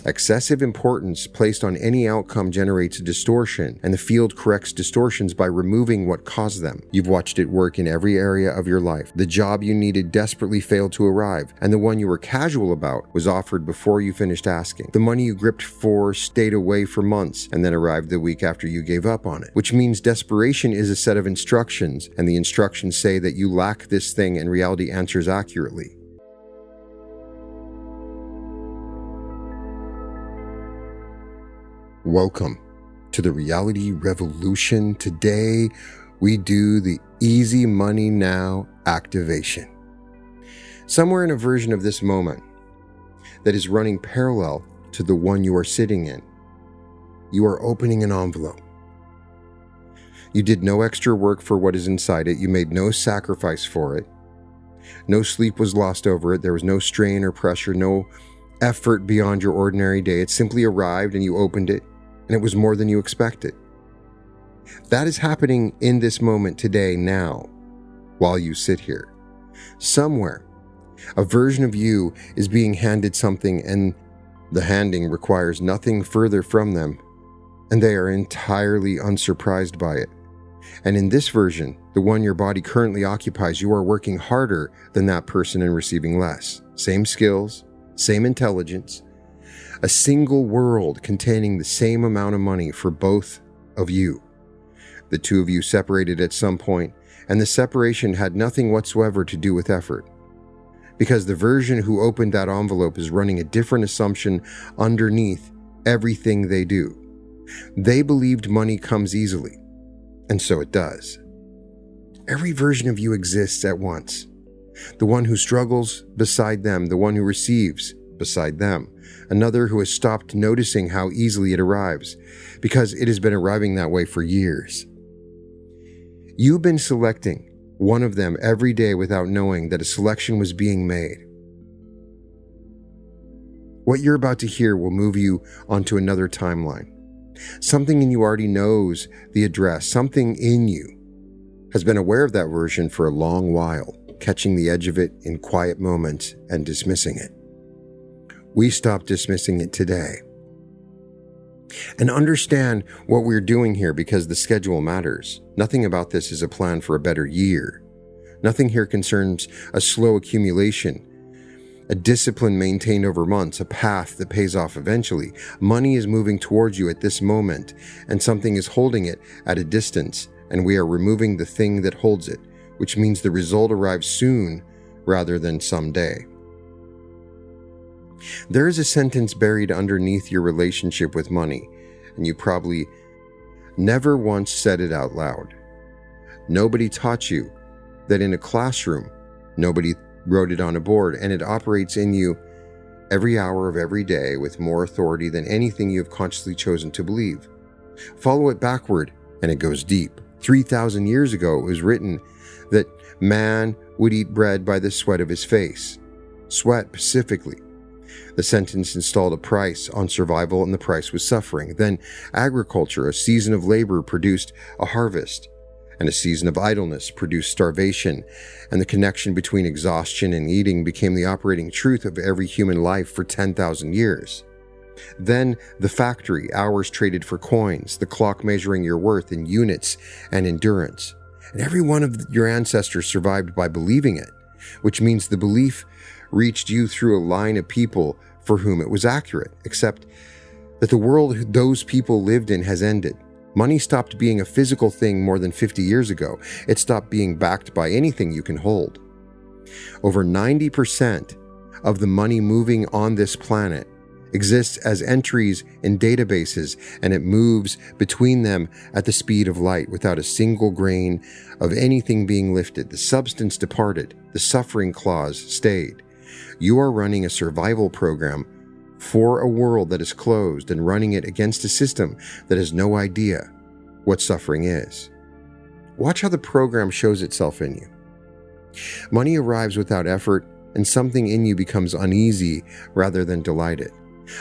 Excessive importance placed on any outcome generates a distortion, and the field corrects distortions by removing what caused them. You've watched it work in every area of your life. The job you needed desperately failed to arrive, and the one you were casual about was offered before you finished asking. The money you gripped for stayed away for months, and then arrived the week after you gave up on it. Which means desperation is a set of instructions, and the instructions say that you lack this thing, and reality answers accurately. Welcome to the Reality Revolution. Today, we do the Easy Money Now activation. Somewhere in a version of this moment that is running parallel to the one you are sitting in, you are opening an envelope. You did no extra work for what is inside it. You made no sacrifice for it. No sleep was lost over it. There was no strain or pressure, no effort beyond your ordinary day. It simply arrived and you opened it, and it was more than you expected. That is happening in this moment today, now, while you sit here. Somewhere, a version of you is being handed something, and the handing requires nothing further from them, and they are entirely unsurprised by it. And in this version, the one your body currently occupies, you are working harder than that person and receiving less. Same skills, same intelligence, a single world containing the same amount of money for both of you. The two of you separated at some point, and the separation had nothing whatsoever to do with effort. Because the version who opened that envelope is running a different assumption underneath everything they do. They believed money comes easily, and so it does. Every version of you exists at once. The one who struggles beside them, the one who receives beside them, another who has stopped noticing how easily it arrives, because it has been arriving that way for years. You've been selecting one of them every day without knowing that a selection was being made. What you're about to hear will move you onto another timeline. Something in you already knows the address. Something in you has been aware of that version for a long while, catching the edge of it in quiet moments and dismissing it. We stop dismissing it today. And understand what we're doing here, because the schedule matters. Nothing about this is a plan for a better year. Nothing here concerns a slow accumulation, a discipline maintained over months, a path that pays off eventually. Money is moving towards you at this moment, and something is holding it at a distance, and we are removing the thing that holds it, which means the result arrives soon rather than someday. There is a sentence buried underneath your relationship with money, and you probably never once said it out loud. Nobody taught you that in a classroom. Nobody wrote it on a board, and it operates in you every hour of every day with more authority than anything you have consciously chosen to believe. Follow it backward, and it goes deep. 3,000 years ago, it was written that man would eat bread by the sweat of his face. Sweat specifically. The sentence installed a price on survival, and the price was suffering. Then agriculture, a season of labor, produced a harvest, and a season of idleness produced starvation, and the connection between exhaustion and eating became the operating truth of every human life for 10,000 years. Then the factory, hours traded for coins, the clock measuring your worth in units and endurance. And every one of your ancestors survived by believing it, which means the belief reached you through a line of people for whom it was accurate, except that the world those people lived in has ended. Money stopped being a physical thing more than 50 years ago. It stopped being backed by anything you can hold. Over 90% of the money moving on this planet exists as entries in databases, and it moves between them at the speed of light without a single grain of anything being lifted. The substance departed. The suffering clause stayed. You are running a survival program for a world that is closed and running it against a system that has no idea what suffering is. Watch how the program shows itself in you. Money arrives without effort, and something in you becomes uneasy rather than delighted.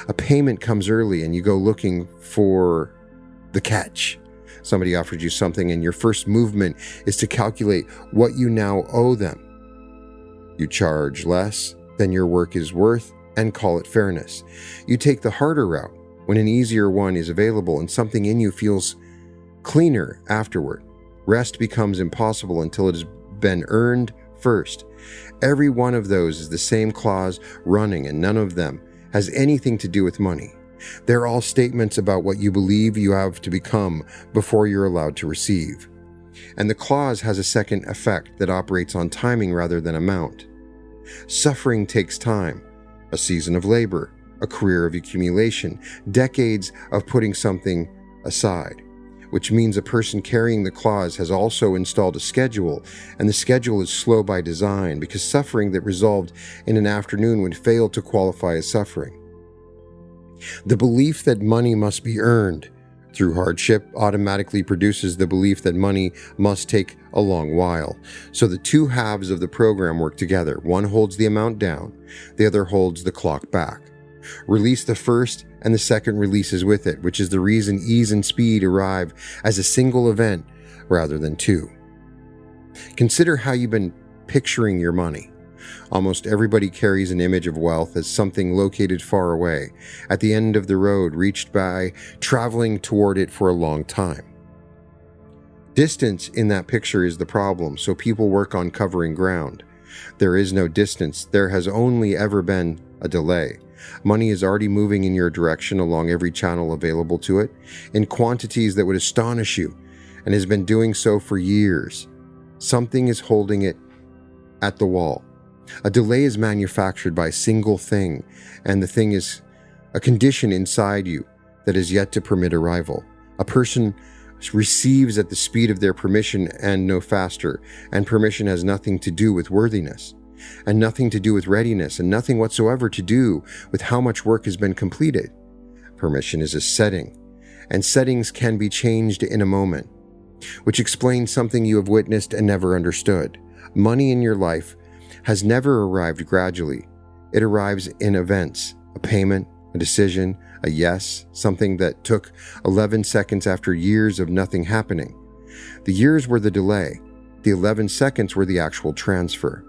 A payment comes early, and you go looking for the catch. Somebody offers you something, and your first movement is to calculate what you now owe them. You charge less than your work is worth, and call it fairness. You take the harder route when an easier one is available and something in you feels cleaner afterward. Rest becomes impossible until it has been earned first. Every one of those is the same clause running, and none of them has anything to do with money. They're all statements about what you believe you have to become before you're allowed to receive. And the clause has a second effect that operates on timing rather than amount. Suffering takes time, a season of labor, a career of accumulation, decades of putting something aside, which means a person carrying the clause has also installed a schedule, and the schedule is slow by design because suffering that resolved in an afternoon would fail to qualify as suffering. The belief that money must be earned through hardship automatically produces the belief that money must take a long while. So the two halves of the program work together. One holds the amount down, the other holds the clock back. Release the first and the second releases with it, which is the reason ease and speed arrive as a single event rather than two. Consider how you've been picturing your money. Almost everybody carries an image of wealth as something located far away, at the end of the road, reached by traveling toward it for a long time. Distance in that picture is the problem, so people work on covering ground. There is no distance. There has only ever been a delay. Money is already moving in your direction along every channel available to it, in quantities that would astonish you, and has been doing so for years. Something is holding it at the wall. A delay is manufactured by a single thing, and the thing is a condition inside you that is yet to permit arrival. A person receives at the speed of their permission and no faster, and permission has nothing to do with worthiness, and nothing to do with readiness, and nothing whatsoever to do with how much work has been completed. Permission is a setting, and settings can be changed in a moment, which explains something you have witnessed and never understood. Money in your life has never arrived gradually. It arrives in events, a payment, a decision, a yes, something that took 11 seconds after years of nothing happening. The years were the delay. The 11 seconds were the actual transfer.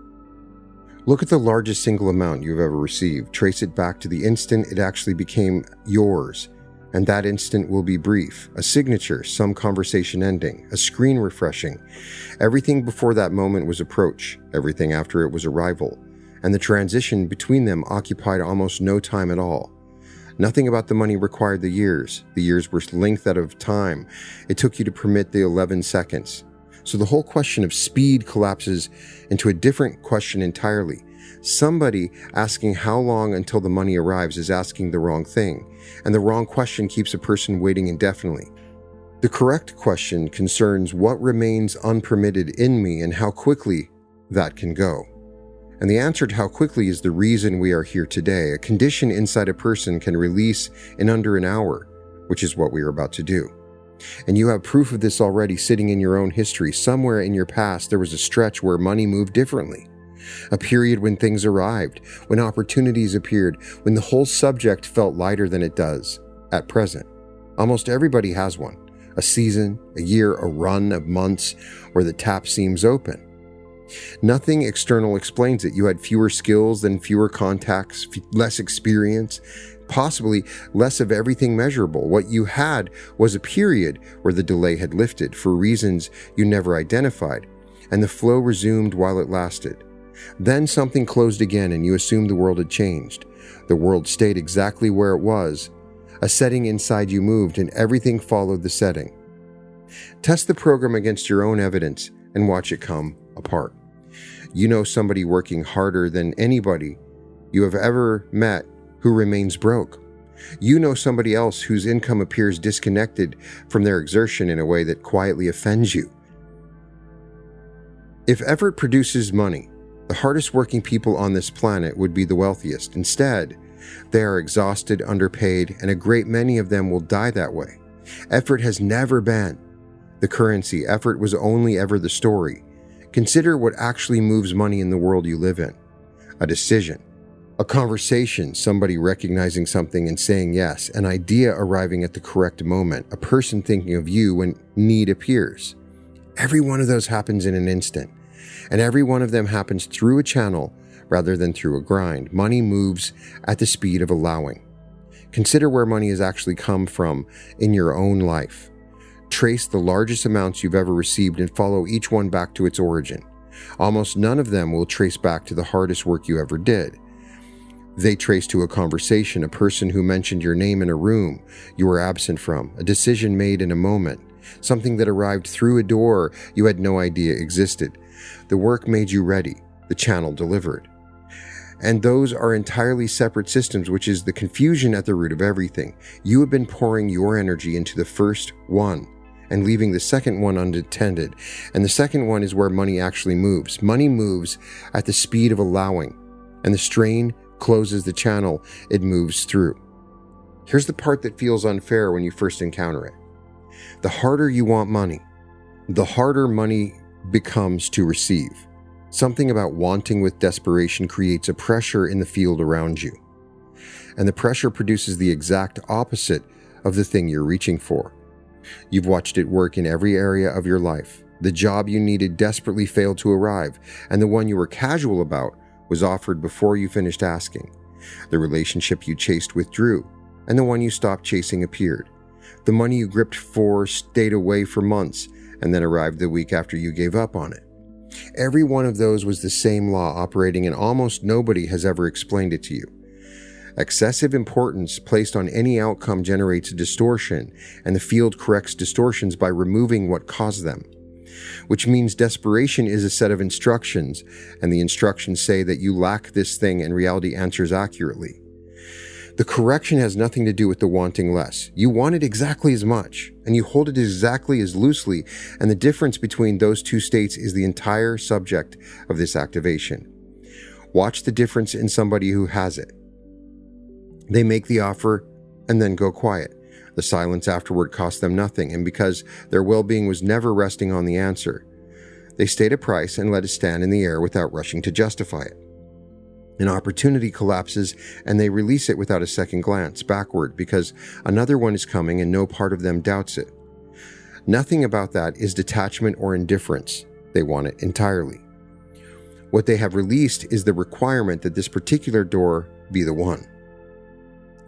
Look at the largest single amount you've ever received. Trace it back to the instant it actually became yours. And that instant will be brief, a signature, some conversation ending, a screen refreshing. Everything before that moment was approach, everything after it was arrival, and the transition between them occupied almost no time at all. Nothing about the money required the years. The years were length out of time. It took you to permit the 11 seconds. So the whole question of speed collapses into a different question entirely. Somebody asking how long until the money arrives is asking the wrong thing, and the wrong question keeps a person waiting indefinitely. The correct question concerns what remains unpermitted in me and how quickly that can go. And the answer to how quickly is the reason we are here today. A condition inside a person can release in under an hour, which is what we are about to do. And you have proof of this already sitting in your own history. Somewhere in your past, there was a stretch where money moved differently. A period when things arrived, when opportunities appeared, when the whole subject felt lighter than it does at present. Almost everybody has one. A season, a year, a run of months where the tap seems open. Nothing external explains it. You had fewer skills, then fewer contacts, less experience, possibly less of everything measurable. What you had was a period where the delay had lifted for reasons you never identified, and the flow resumed while it lasted. Then something closed again and you assumed the world had changed. The world stayed exactly where it was. A setting inside you moved and everything followed the setting. Test the program against your own evidence and watch it come apart. You know somebody working harder than anybody you have ever met who remains broke. You know somebody else whose income appears disconnected from their exertion in a way that quietly offends you. If effort produces money, the hardest working people on this planet would be the wealthiest. Instead, they are exhausted, underpaid, and a great many of them will die that way. Effort has never been the currency. Effort was only ever the story. Consider what actually moves money in the world you live in. A decision, a conversation, somebody recognizing something and saying yes, an idea arriving at the correct moment, a person thinking of you when need appears. Every one of those happens in an instant. And every one of them happens through a channel rather than through a grind. Money moves at the speed of allowing. Consider where money has actually come from in your own life. Trace the largest amounts you've ever received and follow each one back to its origin. Almost none of them will trace back to the hardest work you ever did. They trace to a conversation, a person who mentioned your name in a room you were absent from, a decision made in a moment, something that arrived through a door you had no idea existed. The work made you ready, the channel delivered. And those are entirely separate systems, which is the confusion at the root of everything. You have been pouring your energy into the first one and leaving the second one unattended. And the second one is where money actually moves. Money moves at the speed of allowing, and the strain closes the channel it moves through. Here's the part that feels unfair when you first encounter it. The harder you want money, the harder money becomes to receive. Something about wanting with desperation creates a pressure in the field around you. And the pressure produces the exact opposite of the thing you're reaching for. You've watched it work in every area of your life. The job you needed desperately failed to arrive, and the one you were casual about was offered before you finished asking. The relationship you chased withdrew, and the one you stopped chasing appeared. The money you gripped for stayed away for months, and then arrived the week after you gave up on it. Every one of those was the same law operating, and almost nobody has ever explained it to you. Excessive importance placed on any outcome generates a distortion, and the field corrects distortions by removing what caused them. Which means desperation is a set of instructions, and the instructions say that you lack this thing, and reality answers accurately. The correction has nothing to do with the wanting less. You want it exactly as much, and you hold it exactly as loosely, and the difference between those two states is the entire subject of this activation. Watch the difference in somebody who has it. They make the offer and then go quiet. The silence afterward cost them nothing, and because their well-being was never resting on the answer, they stayed a price and let it stand in the air without rushing to justify it. An opportunity collapses and they release it without a second glance backward because another one is coming and no part of them doubts it. Nothing about that is detachment or indifference. They want it entirely. What they have released is the requirement that this particular door be the one.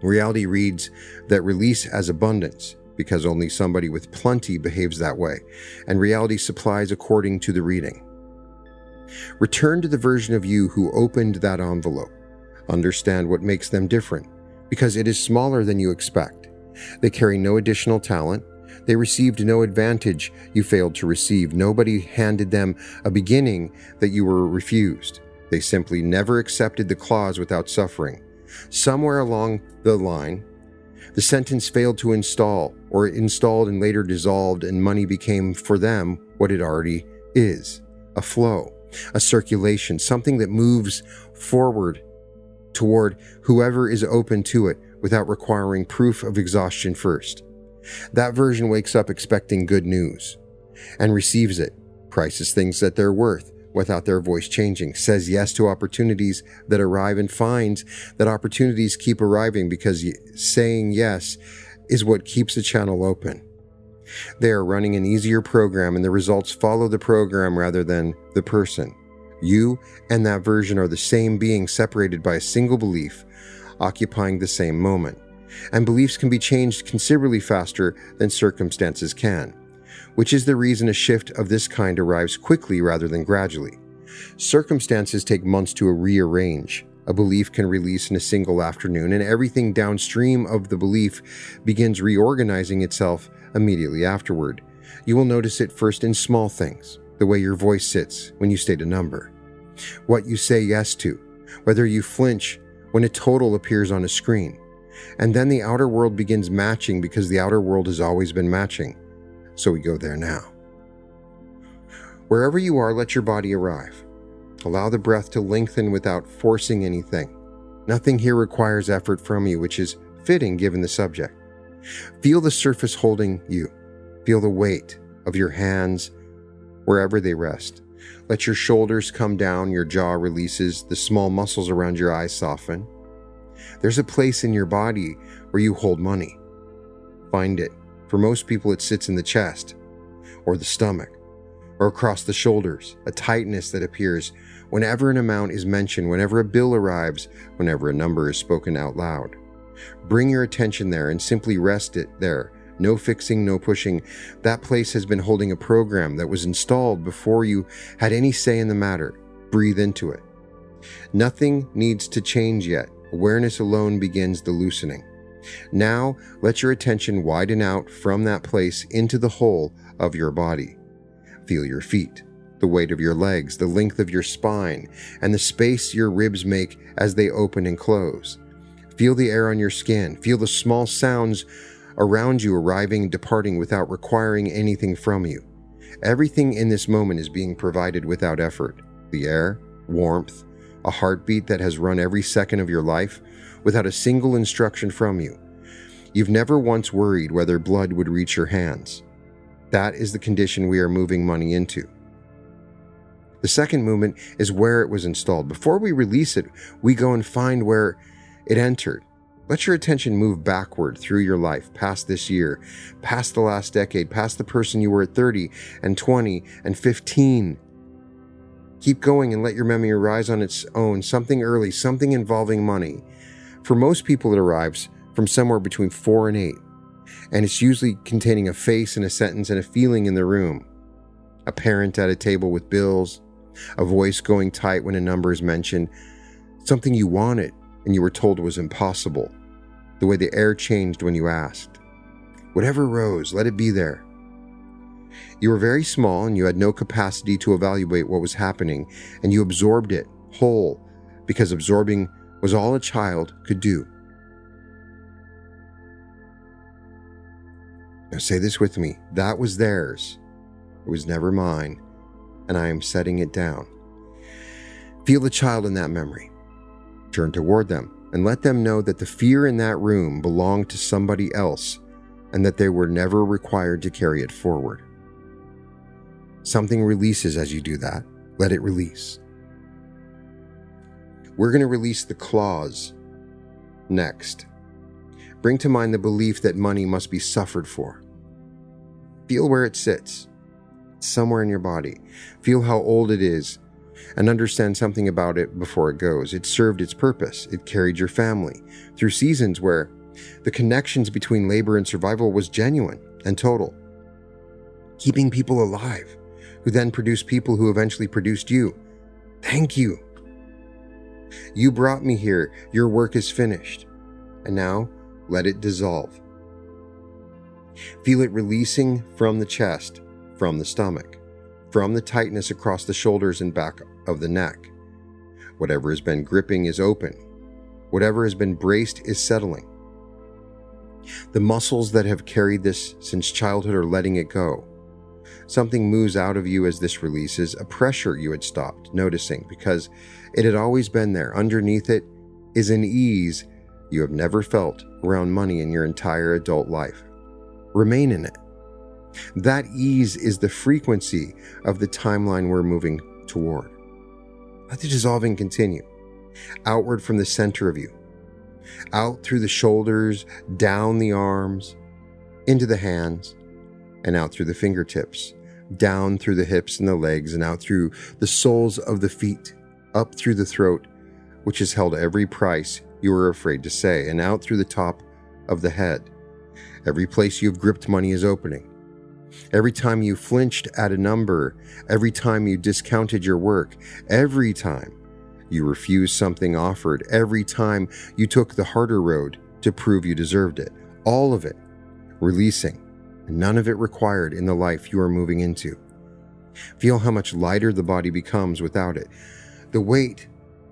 Reality reads that release as abundance because only somebody with plenty behaves that way, and reality supplies according to the reading. Return to the version of you who opened that envelope. Understand what makes them different, because it is smaller than you expect. They carry no additional talent. They received no advantage you failed to receive. Nobody handed them a beginning that you were refused. They simply never accepted the clause without suffering. Somewhere along the line, the sentence failed to install, or it installed and later dissolved, and money became for them what it already is: a flow, a circulation, something that moves forward toward whoever is open to it without requiring proof of exhaustion first. That version wakes up expecting good news and receives it, prices things at their worth without their voice changing, says yes to opportunities that arrive, and finds that opportunities keep arriving because saying yes is what keeps the channel open. They are running an easier program, and the results follow the program rather than the person. You and that version are the same being, separated by a single belief, occupying the same moment. And beliefs can be changed considerably faster than circumstances can, which is the reason a shift of this kind arrives quickly rather than gradually. Circumstances take months to rearrange. A belief can release in a single afternoon, and everything downstream of the belief begins reorganizing itself immediately afterward. You will notice it first in small things, the way your voice sits when you state a number, what you say yes to, whether you flinch when a total appears on a screen. And then the outer world begins matching because the outer world has always been matching. So we go there now. Wherever you are, let your body arrive. Allow the breath to lengthen without forcing anything. Nothing here requires effort from you, which is fitting given the subject. Feel the surface holding you. Feel the weight of your hands wherever they rest. Let your shoulders come down, your jaw releases, the small muscles around your eyes soften. There's a place in your body where you hold money. Find it. For most people, it sits in the chest or the stomach. or across the shoulders, a tightness that appears whenever an amount is mentioned, whenever a bill arrives, whenever a number is spoken out loud. Bring your attention there and simply rest it there. No fixing, no pushing. That place has been holding a program that was installed before you had any say in the matter. Breathe into it. Nothing needs to change yet. Awareness alone begins the loosening. Now, let your attention widen out from that place into the whole of your body. Feel your feet, the weight of your legs, the length of your spine, and the space your ribs make as they open and close. Feel the air on your skin. Feel the small sounds around you arriving and departing without requiring anything from you. Everything in this moment is being provided without effort. The air, warmth, a heartbeat that has run every second of your life without a single instruction from you. You've never once worried whether blood would reach your hands. That is the condition we are moving money into. The second movement is where it was installed. Before we release it, we go and find where it entered. Let your attention move backward through your life, past this year, past the last decade, past the person you were at 30 and 20 and 15. Keep going and let your memory arise on its own, something early, something involving money. For most people, it arrives from somewhere between 4 and 8, and it's usually containing a face and a sentence and a feeling in the room. A parent at a table with bills, a voice going tight when a number is mentioned, something you wanted and you were told was impossible, the way the air changed when you asked. Whatever rose, let it be there. You were very small and you had no capacity to evaluate what was happening, and you absorbed it whole because absorbing was all a child could do. Now say this with me. That was theirs. It was never mine, and I am setting it down. Feel the child in that memory. Turn toward them and let them know that the fear in that room belonged to somebody else and that they were never required to carry it forward. Something releases as you do that. Let it release. We're going to release the clause next. Bring to mind the belief that money must be suffered for. Feel where it sits, somewhere in your body. Feel how old it is and understand something about it before it goes. It served its purpose. It carried your family through seasons where the connections between labor and survival was genuine and total, keeping people alive, who then produced people who eventually produced you. Thank you. You brought me here. Your work is finished. And now, let it dissolve. Feel it releasing from the chest, from the stomach, from the tightness across the shoulders and back of the neck. Whatever has been gripping is open. Whatever has been braced is settling. The muscles that have carried this since childhood are letting it go. Something moves out of you as this releases, a pressure you had stopped noticing because it had always been there. Underneath it is an ease you have never felt around money in your entire adult life. Remain in it. That ease is the frequency of the timeline we're moving toward. Let the dissolving continue. Outward from the center of you. Out through the shoulders, down the arms, into the hands, and out through the fingertips. Down through the hips and the legs, and out through the soles of the feet. Up through the throat, which has held every price you were afraid to say, and out through the top of the head. Every place you've gripped money is opening. Every time you flinched at a number, every time you discounted your work, every time you refused something offered, every time you took the harder road to prove you deserved it. All of it releasing, and none of it required in the life you are moving into. Feel how much lighter the body becomes without it. The weight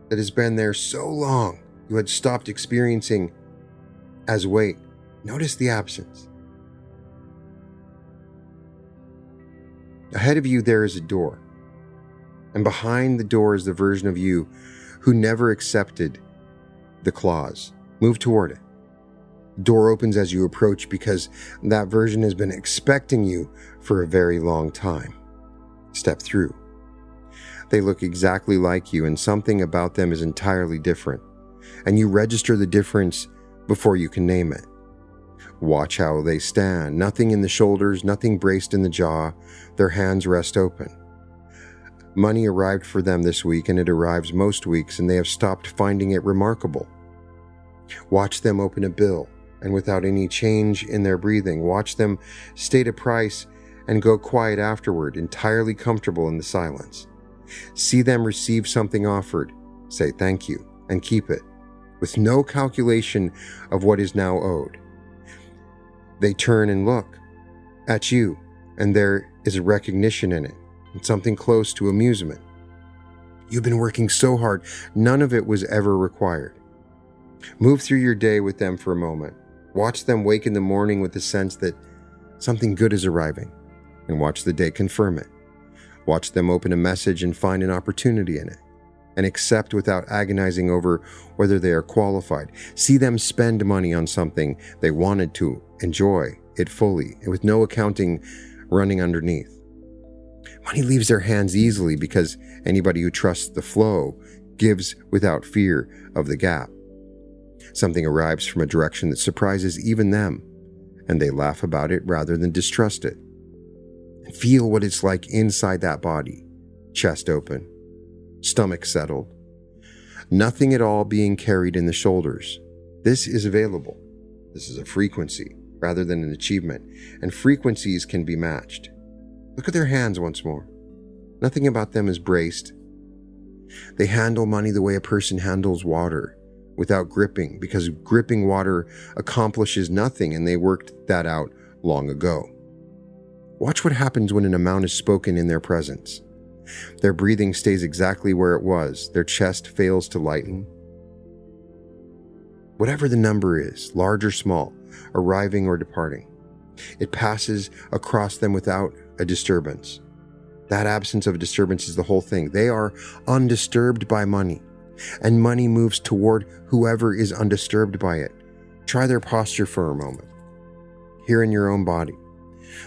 that has been there so long you had stopped experiencing as weight. Notice the absence. Ahead of you there is a door, and behind the door is the version of you who never accepted the clause. Move toward it. Door opens as you approach because that version has been expecting you for a very long time. Step through. They look exactly like you, and something about them is entirely different, and you register the difference before you can name it. Watch how they stand. Nothing in the shoulders, nothing braced in the jaw. Their hands rest open. Money arrived for them this week, and it arrives most weeks, and they have stopped finding it remarkable. Watch them open a bill, and without any change in their breathing, watch them state a price and go quiet afterward, entirely comfortable in the silence. See them receive something offered, say thank you, and keep it, with no calculation of what is now owed. They turn and look at you, and there is a recognition in it, and something close to amusement. You've been working so hard, none of it was ever required. Move through your day with them for a moment. Watch them wake in the morning with the sense that something good is arriving, and watch the day confirm it. Watch them open a message and find an opportunity in it, and accept without agonizing over whether they are qualified. See them spend money on something they wanted to enjoy it fully, and with no accounting running underneath. Money leaves their hands easily because anybody who trusts the flow gives without fear of the gap. Something arrives from a direction that surprises even them, and they laugh about it rather than distrust it. Feel what it's like inside that body. Chest open, stomach settled, nothing at all being carried in the shoulders. This is available. This is a frequency rather than an achievement, and frequencies can be matched. Look at their hands once more. Nothing about them is braced. They handle money the way a person handles water, without gripping, because gripping water accomplishes nothing, and they worked that out long ago. Watch what happens when an amount is spoken in their presence. Their breathing stays exactly where it was. Their chest fails to lighten. Whatever the number is, large or small, arriving or departing, it passes across them without a disturbance. That absence of a disturbance is the whole thing. They are undisturbed by money, and money moves toward whoever is undisturbed by it. Try their posture for a moment. Here in your own body.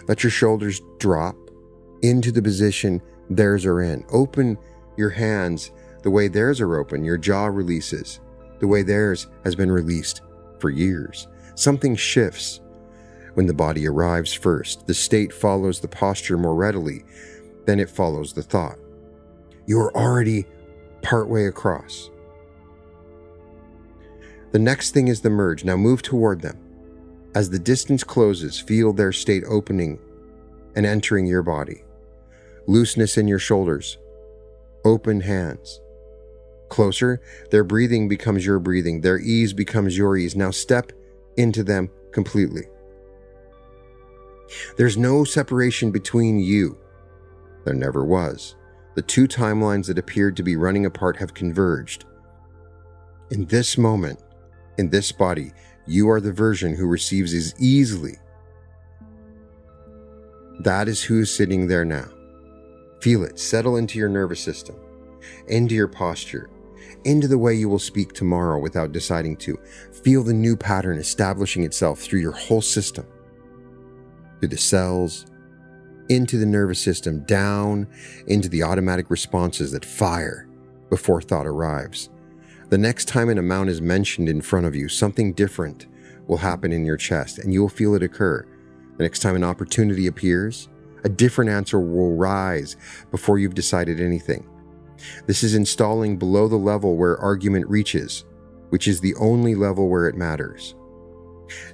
Let your shoulders drop into the position theirs are in. Open your hands the way theirs are open. Your jaw releases the way theirs has been released for years. Something shifts when the body arrives first. The state follows the posture more readily than it follows the thought. You are already partway across. The next thing is the merge. Now move toward them. As the distance closes, feel their state opening and entering your body. Looseness in your shoulders. Open hands. Closer, their breathing becomes your breathing. Their ease becomes your ease. Now step into them completely. There's no separation between you. There never was. The two timelines that appeared to be running apart have converged. In this moment, in this body, you are the version who receives as easily. That is who is sitting there now. Feel it settle into your nervous system, into your posture, into the way you will speak tomorrow without deciding to. Feel the new pattern establishing itself through your whole system, through the cells, into the nervous system, down into the automatic responses that fire before thought arrives. The next time an amount is mentioned in front of you, something different will happen in your chest, and you will feel it occur. The next time an opportunity appears, a different answer will rise before you've decided anything. This is installing below the level where argument reaches, which is the only level where it matters.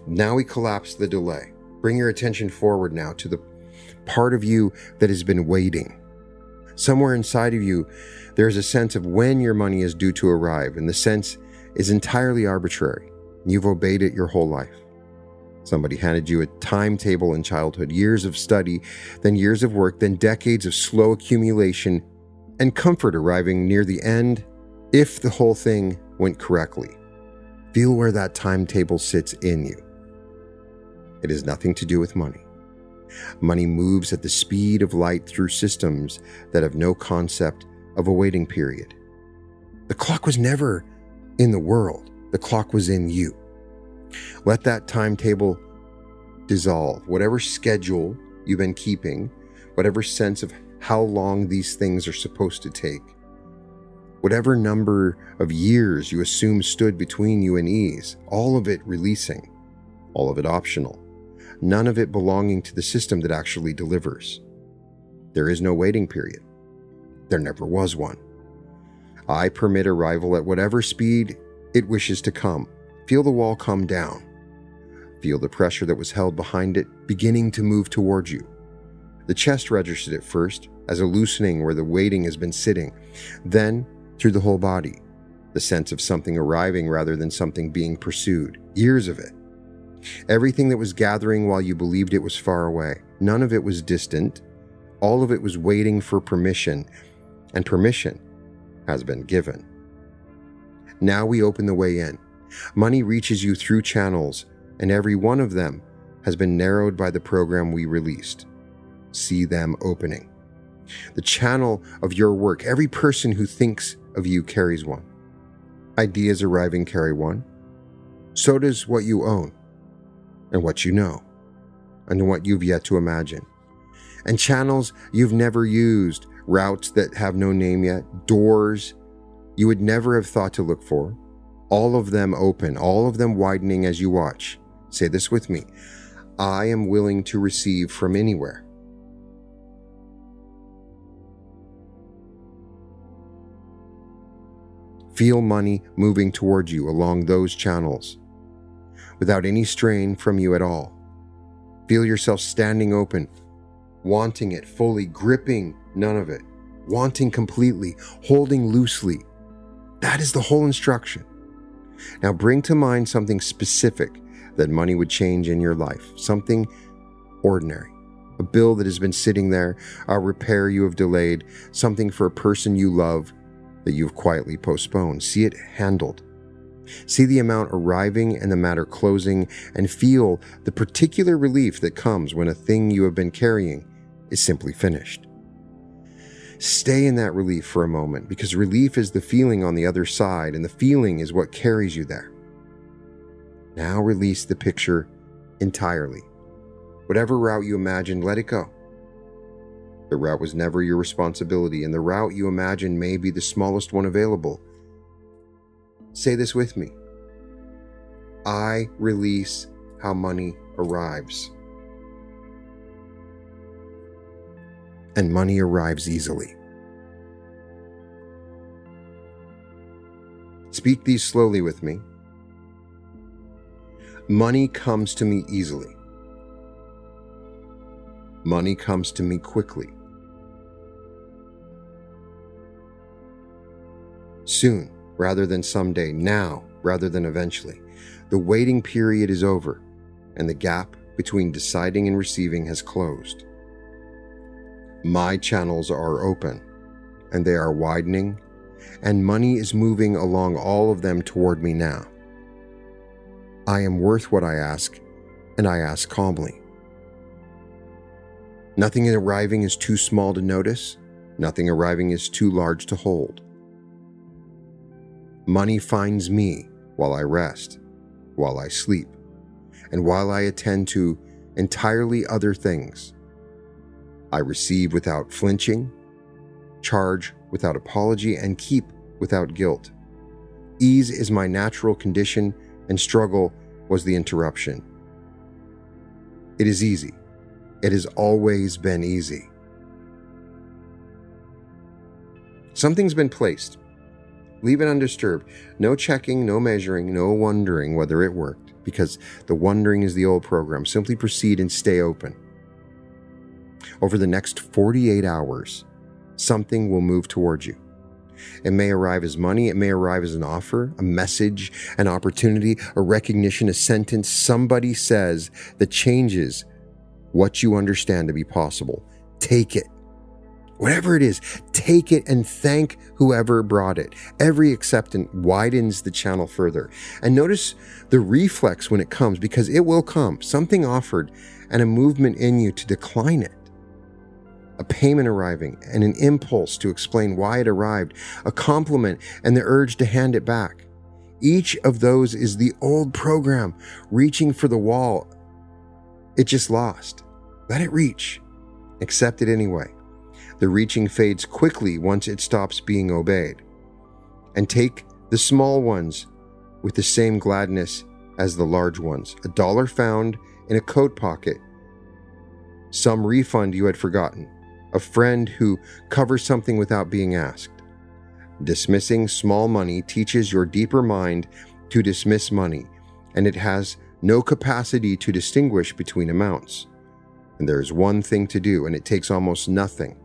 Now we collapse the delay. Bring your attention forward now to the part of you that has been waiting. Somewhere inside of you, there is a sense of when your money is due to arrive, and the sense is entirely arbitrary. You've obeyed it your whole life. Somebody handed you a timetable in childhood, years of study, then years of work, then decades of slow accumulation, and comfort arriving near the end, if the whole thing went correctly. Feel where that timetable sits in you. It has nothing to do with money. Money moves at the speed of light through systems that have no concept of a waiting period. The clock was never in the world. The clock was in you. Let that timetable dissolve. Whatever schedule you've been keeping, whatever sense of how long these things are supposed to take, whatever number of years you assume stood between you and ease, all of it releasing, all of it optional. None of it belonging to the system that actually delivers. There is no waiting period. there never was one. I permit arrival at whatever speed it wishes to come. Feel the wall come down. Feel the pressure that was held behind it beginning to move towards you. The chest registered at first as a loosening where the weighting has been sitting, then through the whole body, the sense of something arriving rather than something being pursued, years of it. Everything that was gathering while you believed it was far away, none of it was distant, all of it was waiting for permission, and permission has been given. Now we open the way in. Money reaches you through channels, and every one of them has been narrowed by the program we released. See them opening. The channel of your work, every person who thinks of you carries one. Ideas arriving carry one. So does what you own, and what you know, and what you've yet to imagine. And channels you've never used, routes that have no name yet, doors you would never have thought to look for, all of them open, all of them widening as you watch. Say this with me. I am willing to receive from anywhere. Feel money moving towards you along those channels, without any strain from you at all. Feel yourself standing open, wanting it fully, gripping none of it, wanting completely, holding loosely. That is the whole instruction. Now bring to mind something specific that money would change in your life, something ordinary, a bill that has been sitting there, a repair you have delayed, something for a person you love that you have quietly postponed. See it handled. See the amount arriving and the matter closing, and feel the particular relief that comes when a thing you have been carrying is simply finished. Stay in that relief for a moment, because relief is the feeling on the other side, and the feeling is what carries you there. Now release the picture entirely. Whatever route you imagined, let it go. The route was never your responsibility, and the route you imagine may be the smallest one available. Say this with me. I release how money arrives. And money arrives easily. Speak these slowly with me. Money comes to me easily. Money comes to me quickly. Soon, rather than someday, now, rather than eventually. The waiting period is over, and the gap between deciding and receiving has closed. My channels are open, and they are widening, and money is moving along all of them toward me now. I am worth what I ask, and I ask calmly. Nothing arriving is too small to notice. Nothing arriving is too large to hold. Money finds me while I rest, while I sleep, and while I attend to entirely other things. I receive without flinching, charge without apology, and keep without guilt. Ease is my natural condition, and struggle was the interruption. It is easy. It has always been easy. Something's been placed. Leave it undisturbed. No checking, no measuring, no wondering whether it worked, because the wondering is the old program. Simply proceed and stay open. Over the next 48 hours, something will move towards you. It may arrive as money, it may arrive as an offer, a message, an opportunity, a recognition, a sentence somebody says that changes what you understand to be possible. Take it. Whatever it is, take it and thank whoever brought it. Every acceptance widens the channel further. And notice the reflex when it comes, because it will come. Something offered and a movement in you to decline it. A payment arriving and an impulse to explain why it arrived. A compliment and the urge to hand it back. Each of those is the old program reaching for the wall it just lost. Let it reach. Accept it anyway. The reaching fades quickly once it stops being obeyed. And take the small ones with the same gladness as the large ones. $1 found in a coat pocket. Some refund you had forgotten. a friend who covers something without being asked. Dismissing small money teaches your deeper mind to dismiss money, and it has no capacity to distinguish between amounts. And there is one thing to do, and it takes almost nothing.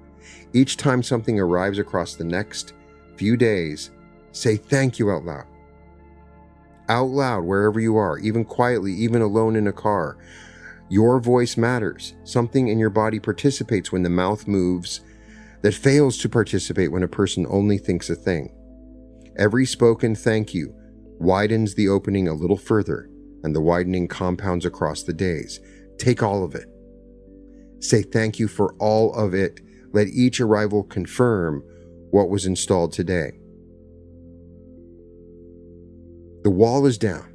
Each time something arrives across the next few days, say thank you out loud. Out loud, wherever you are, even quietly, even alone in a car. Your voice matters. Something in your body participates when the mouth moves that fails to participate when a person only thinks a thing. Every spoken thank you widens the opening a little further, and the widening compounds across the days. Take all of it. Say thank you for all of it. Let each arrival confirm what was installed today. The wall is down.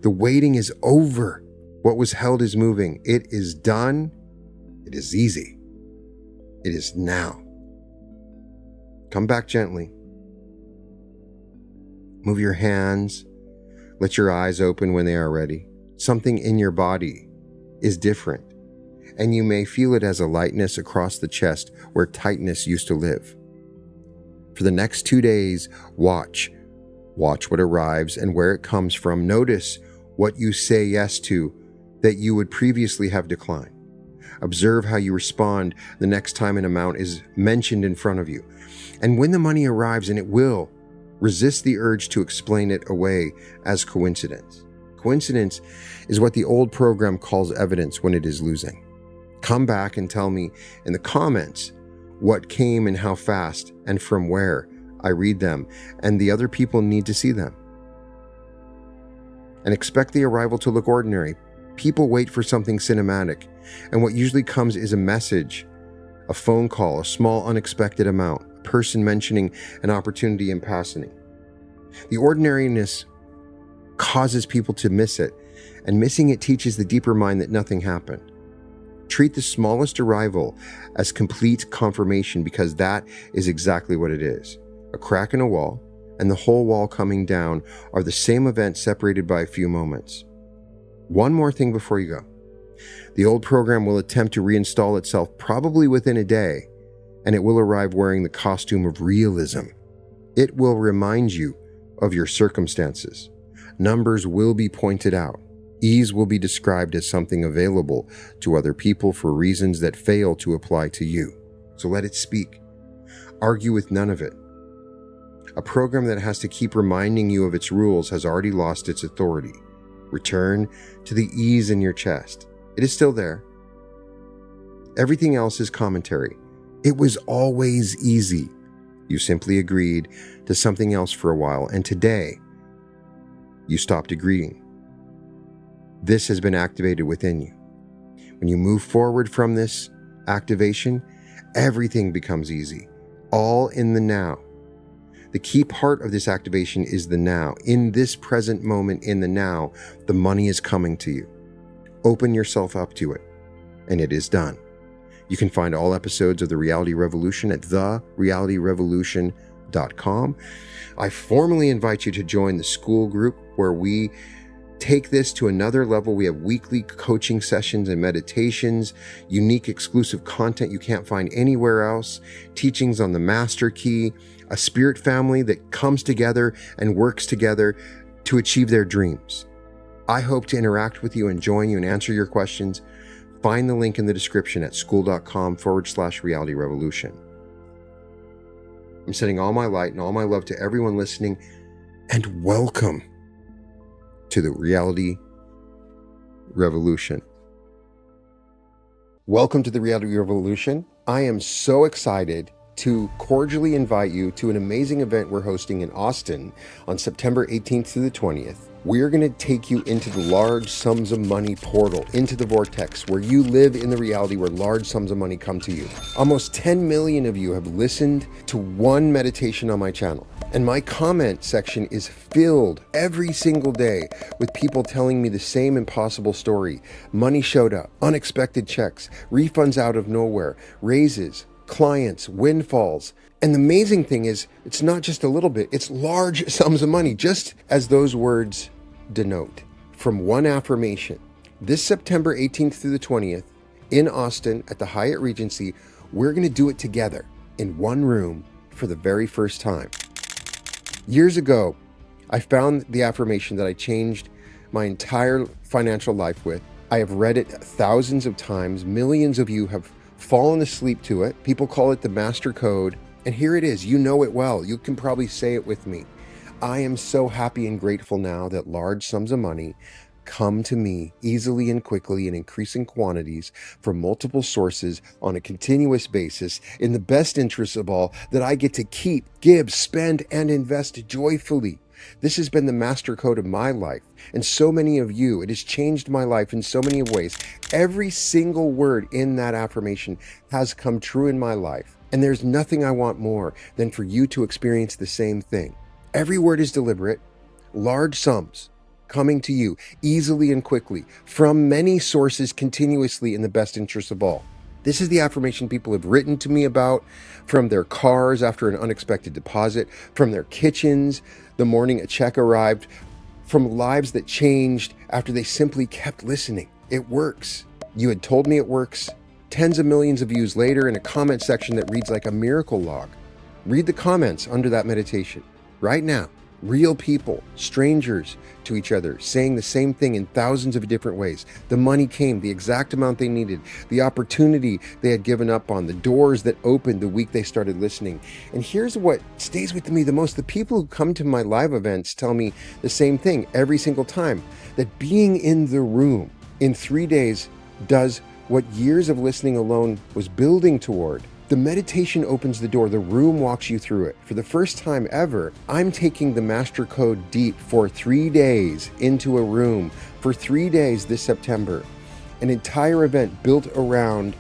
The waiting is over. What was held is moving. It is done. It is easy. It is now. Come back gently. Move your hands. Let your eyes open when they are ready. Something in your body is different, and you may feel it as a lightness across the chest where tightness used to live. For the next 2 days, watch what arrives and where it comes from. Notice what you say yes to that you would previously have declined. Observe how you respond the next time an amount is mentioned in front of you. And when the money arrives, and it will, resist the urge to explain it away as coincidence. Coincidence is what the old program calls evidence when it is losing. Come back and tell me in the comments what came and how fast and from where. I read them, and the other people need to see them. And expect the arrival to look ordinary. People wait for something cinematic, and what usually comes is a message, a phone call, a small unexpected amount, a person mentioning an opportunity in passing. The ordinariness causes people to miss it, and missing it teaches the deeper mind that nothing happened. Treat the smallest arrival as complete confirmation, because that is exactly what it is. A crack in a wall and the whole wall coming down are the same event separated by a few moments. One more thing before you go. The old program will attempt to reinstall itself probably within a day, and it will arrive wearing the costume of realism. It will remind you of your circumstances. Numbers will be pointed out. Ease will be described as something available to other people for reasons that fail to apply to you. So let it speak. Argue with none of it. A program that has to keep reminding you of its rules has already lost its authority. Return to the ease in your chest. It is still there. Everything else is commentary. It was always easy. You simply agreed to something else for a while, and today, you stopped agreeing. This has been activated within you. When you move forward from this activation, everything becomes easy, all in the now. The key part of this activation is the now. In this present moment, in the now, the money is coming to you. Open yourself up to it, and it is done. You can find all episodes of The Reality Revolution at therealityrevolution.com. I formally invite you to join the school group where we take this to another level. We have weekly coaching sessions and meditations, unique exclusive content you can't find anywhere else, teachings on the master key, a spirit family that comes together and works together to achieve their dreams. I hope to interact with you and join you and answer your questions. Find the link in the description at school.com/reality revolution. I'm sending all my light and all my love to everyone listening, and welcome to the Reality Revolution. Welcome to the Reality Revolution. I am so excited to cordially invite you to an amazing event we're hosting in Austin on September 18th through the 20th. We're going to take you into the large sums of money portal, into the vortex where you live in the reality where large sums of money come to you. Almost 10 million of you have listened to one meditation on my channel. And my comment section is filled every single day with people telling me the same impossible story. Money showed up, unexpected checks, refunds out of nowhere, raises, clients, windfalls. And the amazing thing is, it's not just a little bit, it's large sums of money, just as those words denote. From one affirmation, this September 18th through the 20th in Austin at the Hyatt Regency, we're going to do it together in one room for the very first time. Years ago, I found the affirmation that I changed my entire financial life with. I have read it thousands of times. Millions of you have fallen asleep to it. People call it the master code. And here it is. You know it well. You can probably say it with me. I am so happy and grateful now that large sums of money come to me easily and quickly in increasing quantities from multiple sources on a continuous basis in the best interest of all, that I get to keep, give, spend, and invest joyfully. This has been the master code of my life, and so many of you. It has changed my life in so many ways. Every single word in that affirmation has come true in my life, and there's nothing I want more than for you to experience the same thing. Every word is deliberate, large sums coming to you easily and quickly from many sources continuously in the best interest of all. This is the affirmation people have written to me about, from their cars after an unexpected deposit, from their kitchens the morning a check arrived, from lives that changed after they simply kept listening. It works. You had told me it works. Tens of millions of views later, in a comment section that reads like a miracle log. Read the comments under that meditation right now. Real people, strangers to each other, saying the same thing in thousands of different ways. The money came, the exact amount they needed, the opportunity they had given up on, the doors that opened the week they started listening. And here's what stays with me the most. The people who come to my live events tell me the same thing every single time, that being in the room in 3 days does what years of listening alone was building toward. The meditation opens the door. The room walks you through it. For the first time ever, I'm taking the master code deep for 3 days into a room. For 3 days this September. An entire event built around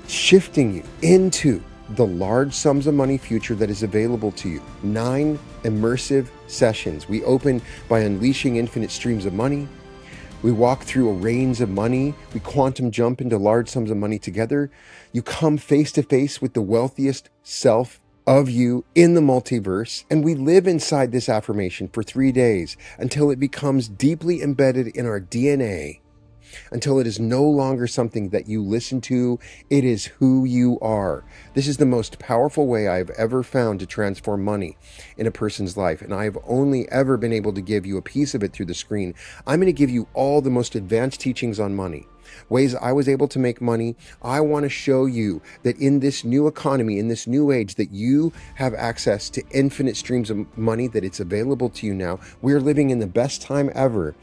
shifting you into the large sums of money future that is available to you. 9 immersive sessions. We open by unleashing infinite streams of money. We walk through a range of money. We quantum jump into large sums of money together. You come face to face with the wealthiest self of you in the multiverse. And we live inside this affirmation for 3 days until it becomes deeply embedded in our DNA, until it is no longer something that you listen to. It is who you are. This is the most powerful way I have ever found to transform money in a person's life, and I have only ever been able to give you a piece of it through the screen. I'm going to give you all the most advanced teachings on money, ways I was able to make money. I want to show you that in this new economy, in this new age, that you have access to infinite streams of money, that it's available to you now. We're living in the best time ever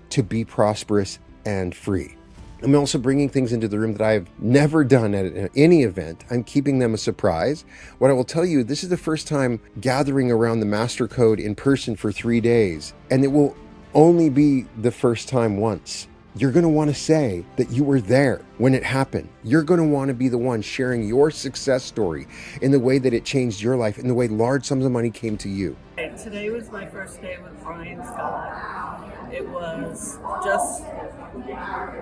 to be prosperous and free. I'm also bringing things into the room that I've never done at any event. I'm keeping them a surprise. What I will tell you, this is the first time gathering around the master code in person for 3 days, and it will only be the first time once. You're going to want to say that you were there when it happened. You're going to want to be the one sharing your success story in the way that it changed your life, in the way large sums of money came to you. Today was my first day with Reinstall. It was just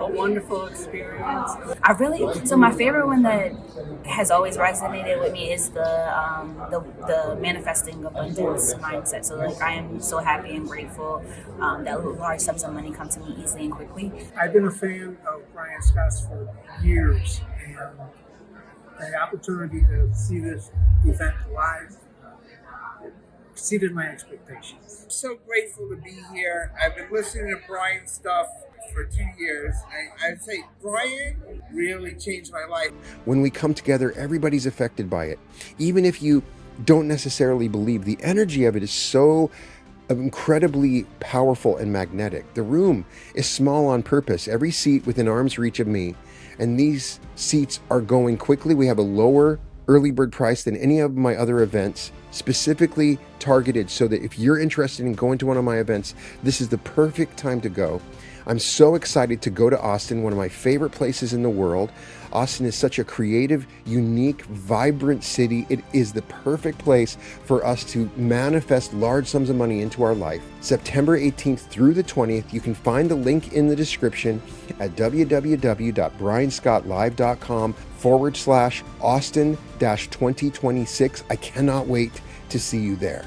a wonderful experience. So my favorite one that has always resonated with me is the manifesting abundance mindset. So like, I am so happy and grateful that large sums of money come to me easily and quickly. I've been a fan of Brian Scott's for years, and the opportunity to see this event live exceeded my expectations. So grateful to be here. I've been listening to Brian's stuff for 2 years. I'd say Brian really changed my life. When we come together, everybody's affected by it. Even if you don't necessarily believe, the energy of it is so incredibly powerful and magnetic. The room is small on purpose. Every seat within arm's reach of me, and these seats are going quickly. We have a lower early bird price than any of my other events, specifically targeted so that if you're interested in going to one of my events, this is the perfect time to go. I'm so excited to go to Austin, one of my favorite places in the world. Austin is such a creative, unique, vibrant city. It is the perfect place for us to manifest large sums of money into our life. September 18th through the 20th. You can find the link in the description at www.brianscottlive.com/Austin-2026. I cannot wait to see you there.